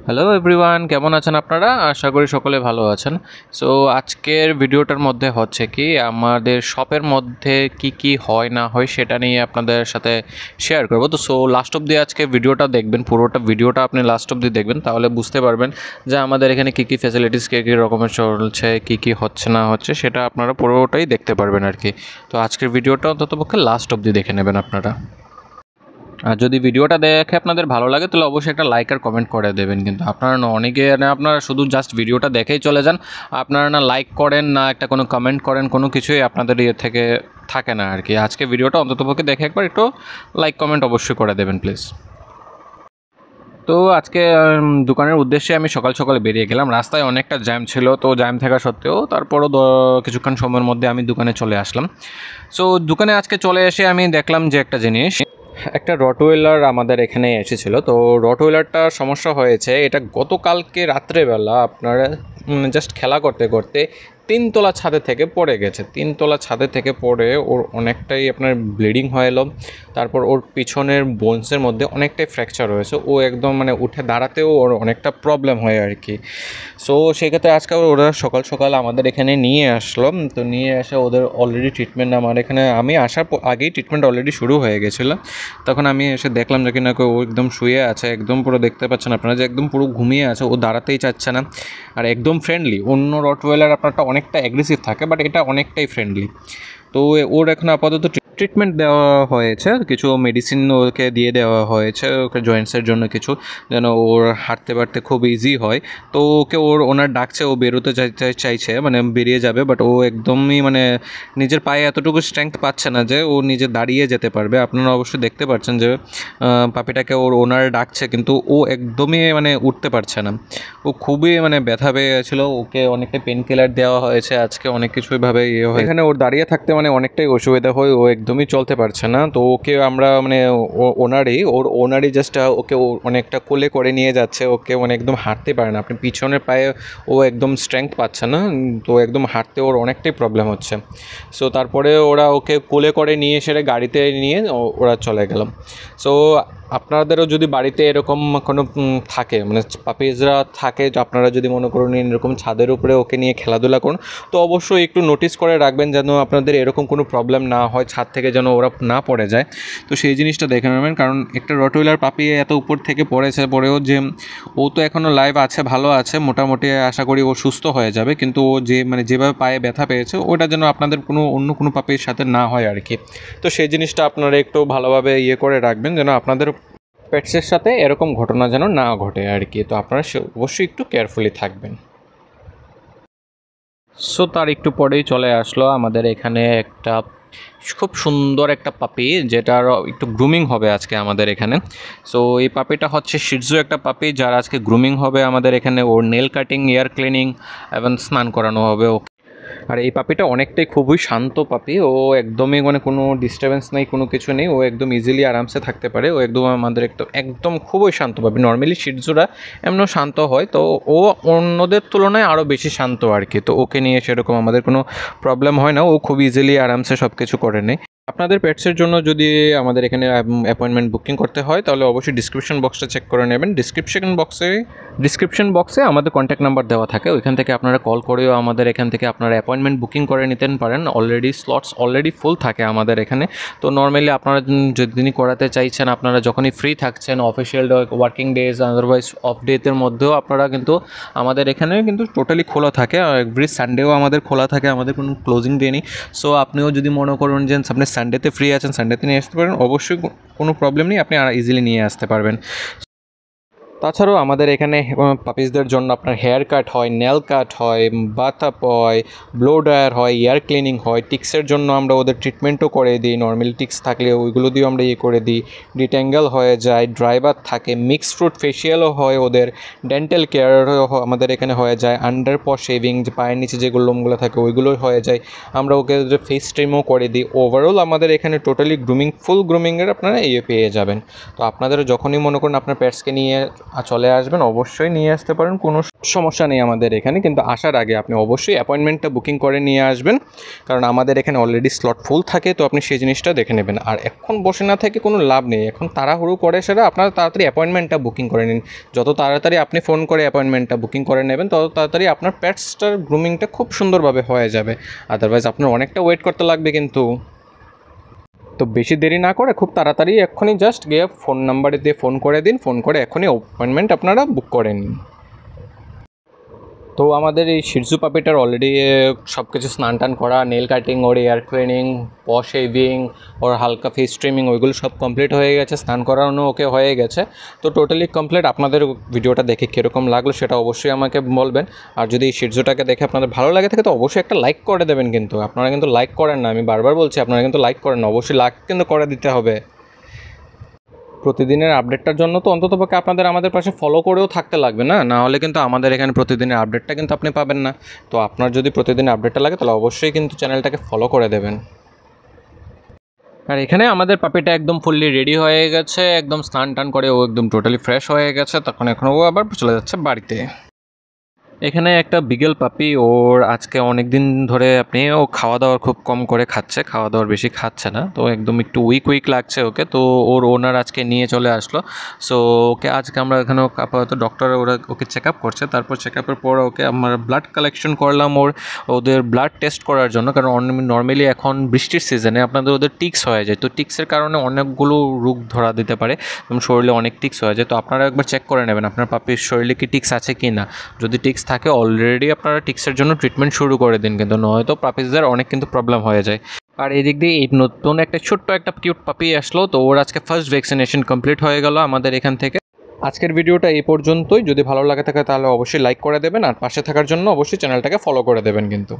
Hello everyone, কেমন আছেন আপনারা? আশা করি সকলে ভালো আছেন। সো আজকের ভিডিওটার মধ্যে হচ্ছে কি আমাদের শপের মধ্যে কি হয় না হয় সেটা নিয়ে আপনাদের সাথে শেয়ার করব। তো লাস্ট অবধি আজকে ভিডিওটা দেখবেন, পুরোটা ভিডিওটা আপনি লাস্ট অবধি দেখবেন, তাহলে বুঝতে পারবেন যে আমাদের এখানে কী ফ্যাসিলিটিস কী রকমের চলছে, কী হচ্ছে না হচ্ছে, সেটা আপনারা পুরোটাই দেখতে পারবেন আর কি। তো আজকের ভিডিওটা অন্ততপক্ষে লাস্ট অবধি দেখে নেবেন আপনারা। আর যদি ভিডিওটা দেখে আপনাদের ভালো লাগে তাহলে অবশ্যই একটা লাইক আর কমেন্ট করে দেবেন। কিন্তু আপনারা অনেকে আপনারা শুধু জাস্ট ভিডিওটা দেখেই চলে যান, আপনারা না লাইক করেন না একটা কোনো কমেন্ট করেন, কোনো কিছুই আপনাদের থেকে থাকে না আর কি। আজকে ভিডিওটা অন্ততপক্ষে দেখে একবার একটু লাইক কমেন্ট অবশ্যই করে দেবেন প্লিজ। তো আজকে দোকানের উদ্দেশ্যে আমি সকাল সকালে বেরিয়ে গেলাম। রাস্তায় অনেকটা জ্যাম ছিল, তো জ্যাম থাকা সত্ত্বেও তারপরও কিছুক্ষণ সময়ের মধ্যে আমি দোকানে চলে আসলাম। সো দোকানে আজকে চলে এসে আমি দেখলাম যে একটা জিনিস, একটা রটওয়েলার আমাদের এখানে এসেছিলো। তো রটওয়েলারটার সমস্যা হয়েছে, এটা গতকালকে রাত্রেবেলা আপনারা জাস্ট খেলা করতে করতে 3 তলা ছাদে থেকে পড়ে গেছে। 3 তলা ছাদে থেকে পড়ে ওর অনেকটাই আপনার ব্লিডিং হয়ে এলো। তারপর ওর পিছনের বোনসের মধ্যে অনেকটাই ফ্র্যাকচার হয়েছে। ও একদম মানে উঠে দাঁড়াতেও ওর অনেকটা প্রবলেম হয় আর কি। সো সেক্ষেত্রে আজকে ওরা সকাল সকাল আমাদের এখানে নিয়ে আসলো। তো নিয়ে এসে ওদের অলরেডি ট্রিটমেন্ট, আমার এখানে আমি আসার আগেই ট্রিটমেন্ট অলরেডি শুরু হয়ে গেছিলো। তখন আমি এসে দেখলাম যে কিনা ও একদম শুয়ে আছে, একদম পুরো দেখতে পাচ্ছেন আপনারা যে একদম পুরো ঘুমিয়ে আছে, ও দাঁড়াতেই চাচ্ছে না। আর একদম ফ্রেন্ডলি, অন্য রটওয়েলার আপনারটা অনেকটা অ্যাগ্রেসিভ থাকে, বাট এটা অনেকটাই ফ্রেন্ডলি। তো ওর এখন আপাতত ট্রিটমেন্ট দেওয়া হয়েছে, কিছু মেডিসিন ওকে দিয়ে দেওয়া হয়েছে ওকে জয়েন্টসের জন্য কিছু, যেন ওর হাঁটতে পারতে খুব ইজি হয়। তো ওকে ওনার ডাকছে, ও বেরোতে চাইছে, মানে বেরিয়ে যাবে, বাট ও একদমই মানে নিজের পায়ে এতটুকু স্ট্রেংথ পাচ্ছে না যে ও নিজে দাঁড়িয়ে যেতে পারবে। আপনারা অবশ্যই দেখতে পাচ্ছেন যে পাপিটাকে ওনার ডাকছে, কিন্তু ও একদমই মানে উঠতে পারছে না। ও খুবই মানে ব্যথা পেয়ে গেছিলো, ওকে অনেকটা পেন কিলার দেওয়া হয়েছে আজকে, অনেক কিছুইভাবে হয়। এখানে ওর দাঁড়িয়ে থাকতে মানে অনেকটাই অসুবিধা হয়, ও একদমই চলতে পারছে না। তো ওকে আমরা মানে ওনারই জাস্ট ওকে অনেকটা কোলে করে নিয়ে যাচ্ছে, ওকে মানে একদম হাঁটতে পারে না, আপনি পিছনের পায়ে ও একদম স্ট্রেংথ পাচ্ছে না, তো একদম হাঁটতে ওর অনেকটাই প্রবলেম হচ্ছে। সো তারপরে ওরা ওকে কোলে করে নিয়ে এসে গাড়িতে নিয়ে ওরা চলে গেলাম। সো আপনাদেরও যদি বাড়িতে এরকম কোনো থাকে, মানে পাপিজরা থাকে, আপনারা যদি মনে করুন এরকম ছাদের উপরে ওকে নিয়ে খেলাধুলা করুন, তো অবশ্যই একটু নোটিস করে রাখবেন যেন আপনাদের এরকম কোনো প্রবলেম না হয়, ছাদ থেকে যেন ওরা না পড়ে যায়। তো সেই জিনিসটা দেখে নেবেন, কারণ একটা রটওয়েলার পাপি এত উপর থেকে পড়েও যে ও তো এখনও লাইভ আছে, ভালো আছে মোটামুটি, আশা করি ও সুস্থ হয়ে যাবে। কিন্তু ও মানে যেভাবে পায়ে ব্যথা পেয়েছে ওটা যেন আপনাদের অন্য কোনো পাপির সাথে না হয় আর কি। তো সেই জিনিসটা আপনারা একটু ভালোভাবে করে রাখবেন যেন আপনাদের পেটসের সাথে এরকম ঘটনা যেন না ঘটে আর কি। তো আপনারা অবশ্যই একটু কেয়ারফুলি থাকবেন। সো তার একটু পরেই চলে আসলো আমাদের এখানে একটা খুব সুন্দর একটা পাপি, যেটার একটু গ্রুমিং হবে আজকে আমাদের এখানে। সো এই পাপিটা হচ্ছে শিটজু একটা পাপি, যার আজকে গ্রুমিং হবে আমাদের এখানে। ওর নেল কাটিং, এয়ার ক্লিনিং এবং স্নান করানো হবে। আর এই পাপিটা অনেকটাই খুবই শান্ত পাপি, ও একদমই মানে কোনো ডিস্টার্বেন্স নেই, কোনো কিছু নেই, ও একদম ইজিলি আরামসে থাকতে পারে। ও একদম আমাদের একদম খুবই শান্ত পাপি। নর্মালি শিটজুরা এমনও শান্ত হয়, তো ও অন্যদের তুলনায় আরও বেশি শান্ত আর কি। তো ওকে নিয়ে সেরকম আমাদের কোনো প্রবলেম হয় না, ও খুব ইজিলি আরামসে সব কিছু করে নেয়। আপনাদের পেটসের জন্য যদি আমাদের এখানে অ্যাপয়েন্টমেন্ট বুকিং করতে হয় তাহলে অবশ্যই ডিসক্রিপশন বক্সটা চেক করে নেবেন। ডিসক্রিপশন বক্সে আমাদের কন্ট্যাক্ট নাম্বার দেওয়া থাকে, ওইখান থেকে আপনারা কল করেও আমাদের এখান থেকে আপনারা অ্যাপয়েন্টমেন্ট বুকিং করে নিতে পারেন। স্লটস অলরেডি ফুল থাকে আমাদের এখানে। তো নর্মালি আপনারা যেদিনই করাতে চাইছেন, আপনারা যখনই ফ্রি থাকছেন, official working days otherwise off ডেতের মধ্যেও আপনারা কিন্তু আমাদের এখানে কিন্তু টোটালি খোলা থাকে। এভরি সানডেও আমাদের খোলা থাকে, আমাদের কোনো ক্লোজিং ডে নেই। সো আপনিও যদি মনে করুন যে আপনি সানডেতে ফ্রি আছেন, সানডেতে নিয়ে আসতে পারেন, অবশ্যই কোনো প্রবলেম নেই, আপনি ইজিলি নিয়ে আসতে পারবেন। তাছাড়াও আমাদের এখানে পাপিসদের জন্য আপনার হেয়ার কাট হয়, নেল কাট হয়, বাথ আপ হয়, ব্লো ড্রায়ার হয়, এয়ার ক্লিনিং হয়। টিক্সের জন্য আমরা ওদের ট্রিটমেন্টও করে দিই, নর্মাল টিক্স থাকলে ওইগুলো দিয়েও আমরা করে দিই। ডিট্যাঙ্গেল হয়ে যায়, ড্রাই বাথ থাকে, মিক্সড ফ্রুট ফেশিয়ালও হয় ওদের, ডেন্টাল কেয়ারও আমাদের এখানে হয়ে যায়, আন্ডার প শেভিং, যে পায়ের নিচে যে লোমগুলো থাকে ওইগুলোই হয়ে যায়। আমরা ওকে ফেস ট্রিমও করে দিই। ওভারঅল আমাদের এখানে টোটালি ফুল গ্রুমিংয়ের আপনারা পেয়ে যাবেন। তো আপনাদের যখনই মনে করুন আপনার পেটসকে নিয়ে চলে আসবেন, অবশ্যই নিয়ে আসতে পারেন, কোনো সমস্যা নেই আমাদের এখানে। কিন্তু আসার আগে আপনি অবশ্যই অ্যাপয়েন্টমেন্টটা বুকিং করে নিয়ে আসবেন, কারণ আমাদের এখানে অলরেডি স্লট ফুল থাকে, তো আপনি সেই জিনিসটা দেখে নেবেন। আর এখন বসে না থেকে কোনো লাভ নেই, এখন তাড়াহুড়ো করে সেটা আপনারা তাড়াতাড়ি অ্যাপয়েন্টমেন্টটা বুকিং করে নিন। যত তাড়াতাড়ি আপনি ফোন করে অ্যাপয়েন্টমেন্টটা বুকিং করে নেবেন, তত তাড়াতাড়ি আপনার পেটসটার গ্রুমিংটা খুব সুন্দরভাবে হয়ে যাবে। আদারওয়াইজ আপনার অনেকটা ওয়েট করতে লাগবে কিন্তু। তো বেশি দেরি না করে খুব তাড়াতাড়ি এক্ষুনি জাস্ট গিয়ে ফোন নাম্বারে দিয়ে ফোন করে দিন, ফোন করে এখনই অ্যাপয়েন্টমেন্ট আপনারা বুক করে নিন। তো আমাদের এই শিটজু পাপিটার অলরেডি সব কিছু স্নান টান করা, নেল কাটিং, ওর এয়ার ক্লিনিং, ওয়াশ শেভিং, ওর হালকা ফেস স্ট্রিমিং, ওইগুলো সব কমপ্লিট হয়ে গেছে, স্নান করানো ওকে হয়ে গেছে। তো টোটালি কমপ্লিট। আপনাদের ভিডিওটা দেখে কীরকম লাগলো সেটা অবশ্যই আমাকে বলবেন। আর যদি এই শিটজুটাকে দেখে আপনাদের ভালো লাগে থাকে তো অবশ্যই একটা লাইক করে দেবেন। কিন্তু আপনারা কিন্তু লাইক করেন না, আমি বারবার বলছি আপনারা কিন্তু লাইক করেন না, অবশ্যই লাইক কিন্তু করে দিতে হবে। প্রতিদিনের আপডেটটার জন্য তো অন্ততপক্ষে আপনাদের আমাদের পাশে ফলো করেও থাকতে লাগবে, না হলে কিন্তু আমাদের এখানে প্রতিদিনের আপডেটটা কিন্তু আপনি পাবেন না। তো আপনার যদি প্রতিদিনের আপডেটটা লাগে তাহলে অবশ্যই কিন্তু চ্যানেলটাকে ফলো করে দেবেন। আর এখানে আমাদের পাপিটা একদম ফুললি রেডি হয়ে গেছে, একদম স্নান টান করে ও একদম টোটালি ফ্রেশ হয়ে গেছে। তখন এখন ও আবার চলে যাচ্ছে বাড়িতে। এখানে একটা বিগেল পাপি, ওর আজকে অনেক দিন ধরে ও খাওয়া দাওয়ার খুব কম করে খাচ্ছে, খাওয়া দাওয়ার বেশি খাচ্ছে না, তো একদম একটু উইক লাগছে ওকে। তো ওর ওনার আজকে নিয়ে চলে আসলো। সো ওকে আজকে আমরা এখানে আপাতত ডক্টর ওকে চেক আপ করছে। তারপর চেক আপের পর ওকে আমরা ব্লাড কালেকশন করলাম ওদের ব্লাড টেস্ট করার জন্য, কারণ নর্মালি এখন বৃষ্টির সিজনে আপনাদের ওদের টিক্স হয়ে যায়। তো টিক্সের কারণে অনেকগুলো রোগ ধরা দিতে পারে, যেমন শরীরে অনেক টিক্স হয়ে যায়। তো আপনারা একবার চেক করে নেবেন আপনার পাপির শরীরে কি টিক্স আছে কি না। যদি টিক্স থাকে অলরেডি আপনারা টিক্সের জন্য ট্রিটমেন্ট শুরু করে দিন, কিন্তু নয়তো পাপিসদের অনেক কিন্তু প্রবলেম হয়ে যায়। আর এই দিক দিয়ে এই নতুন একটা ছোট্ট একটা কিউট পাপি আসলো, তো ওর আজকে ফার্স্ট ভ্যাকসিনেশন কমপ্লিট হয়ে গেল আমাদের এখান থেকে। আজকের ভিডিওটা এই পর্যন্তই। যদি ভালো লাগে থাকে তাহলে অবশ্যই লাইক করে দেবেন, আর পাশে থাকার জন্য অবশ্যই চ্যানেলটাকে ফলো করে দেবেন কিন্তু।